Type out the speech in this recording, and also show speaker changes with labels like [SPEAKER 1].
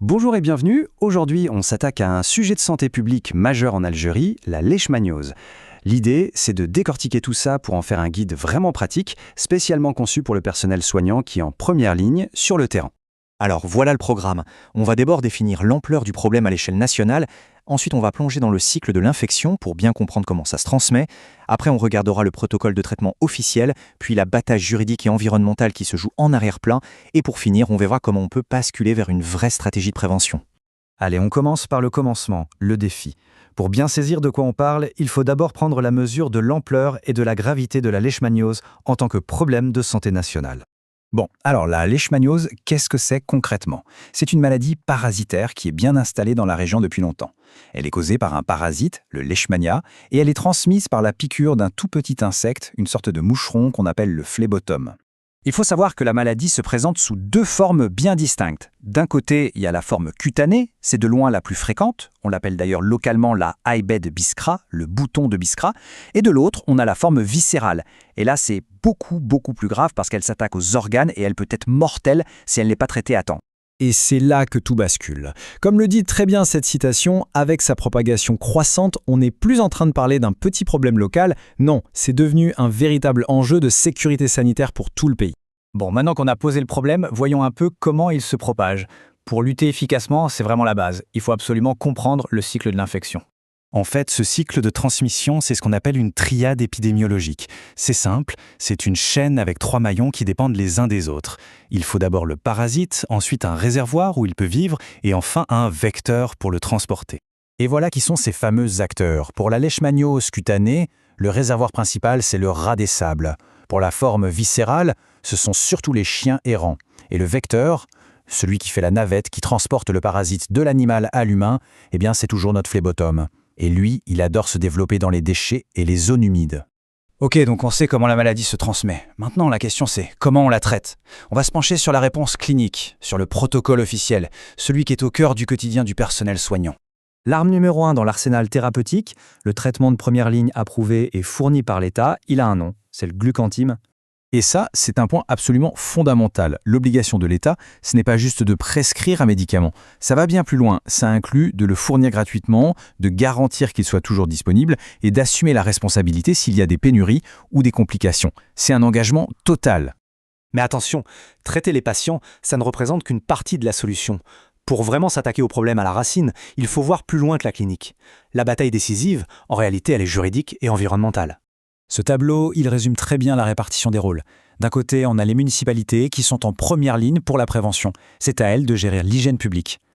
[SPEAKER 1] Bonjour et bienvenue. Aujourd'hui, on s'attaque à un sujet de santé publique majeur en Algérie, la leishmaniose. L'idée, c'est de décortiquer tout ça pour en faire un guide vraiment pratique, spécialement conçu pour le personnel soignant qui est en première ligne sur le terrain.
[SPEAKER 2] Alors voilà le programme. On va d'abord définir l'ampleur du problème à l'échelle nationale. Ensuite, on va plonger dans le cycle de l'infection pour bien comprendre comment ça se transmet. Après, on regardera le protocole de traitement officiel, puis la bataille juridique et environnementale qui se joue en arrière-plan. Et pour finir, on verra comment on peut basculer vers une vraie stratégie de prévention.
[SPEAKER 1] Allez, on commence par le commencement, le défi. Pour bien saisir de quoi on parle, il faut d'abord prendre la mesure de l'ampleur et de la gravité de la leishmaniose en tant que problème de santé nationale. Bon, alors la leishmaniose, qu'est-ce que c'est concrètement? C'est une maladie parasitaire qui est bien installée dans la région depuis longtemps. Elle est causée par un parasite, le leishmania, et elle est transmise par la piqûre d'un tout petit insecte, une sorte de moucheron qu'on appelle le phlébotome. Il faut savoir que la maladie se présente sous deux formes bien distinctes. D'un côté, il y a la forme cutanée, c'est de loin la plus fréquente, on l'appelle d'ailleurs localement la Aibed biskra, le bouton de Biskra, et de l'autre, on a la forme viscérale. Et là, c'est beaucoup plus grave parce qu'elle s'attaque aux organes et elle peut être mortelle si elle n'est pas traitée à temps. Et c'est là que tout bascule. Comme le dit très bien cette citation, avec sa propagation croissante, on n'est plus en train de parler d'un petit problème local, non, c'est devenu un véritable enjeu de sécurité sanitaire pour tout le pays.
[SPEAKER 2] Bon, maintenant qu'on a posé le problème, voyons un peu comment il se propage. Pour lutter efficacement, c'est vraiment la base. Il faut absolument comprendre le cycle de l'infection.
[SPEAKER 1] En fait, ce cycle de transmission, c'est ce qu'on appelle une triade épidémiologique. C'est simple, c'est une chaîne avec 3 maillons qui dépendent les uns des autres. Il faut d'abord le parasite, ensuite un réservoir où il peut vivre, et enfin un vecteur pour le transporter. Et voilà qui sont ces fameux acteurs. Pour la leishmaniose cutanée, le réservoir principal, c'est le rat des sables. Pour la forme viscérale, ce sont surtout les chiens errants. Et le vecteur, celui qui fait la navette, qui transporte le parasite de l'animal à l'humain, eh bien c'est toujours notre phlébotome. Et lui, il adore se développer dans les déchets et les zones humides. Ok, donc on sait comment la maladie se transmet. Maintenant, la question c'est comment on la traite? On va se pencher sur la réponse clinique, sur le protocole officiel, celui qui est au cœur du quotidien du personnel soignant. L'arme numéro 1 dans l'arsenal thérapeutique, le traitement de première ligne approuvé et fourni par l'État, il a un nom, c'est le glucantime. Et ça, c'est un point absolument fondamental. L'obligation de l'État, ce n'est pas juste de prescrire un médicament. Ça va bien plus loin. Ça inclut de le fournir gratuitement, de garantir qu'il soit toujours disponible et d'assumer la responsabilité s'il y a des pénuries ou des complications. C'est un engagement total.
[SPEAKER 3] Mais attention, traiter les patients, ça ne représente qu'une partie de la solution. Pour vraiment s'attaquer au problème à la racine, il faut voir plus loin que la clinique. La bataille décisive, en réalité, elle est juridique et environnementale.
[SPEAKER 1] Ce tableau, il résume très bien la répartition des rôles. D'un côté, on a les municipalités qui sont en première ligne pour la prévention. C'est à elles de gérer l'hygiène publique.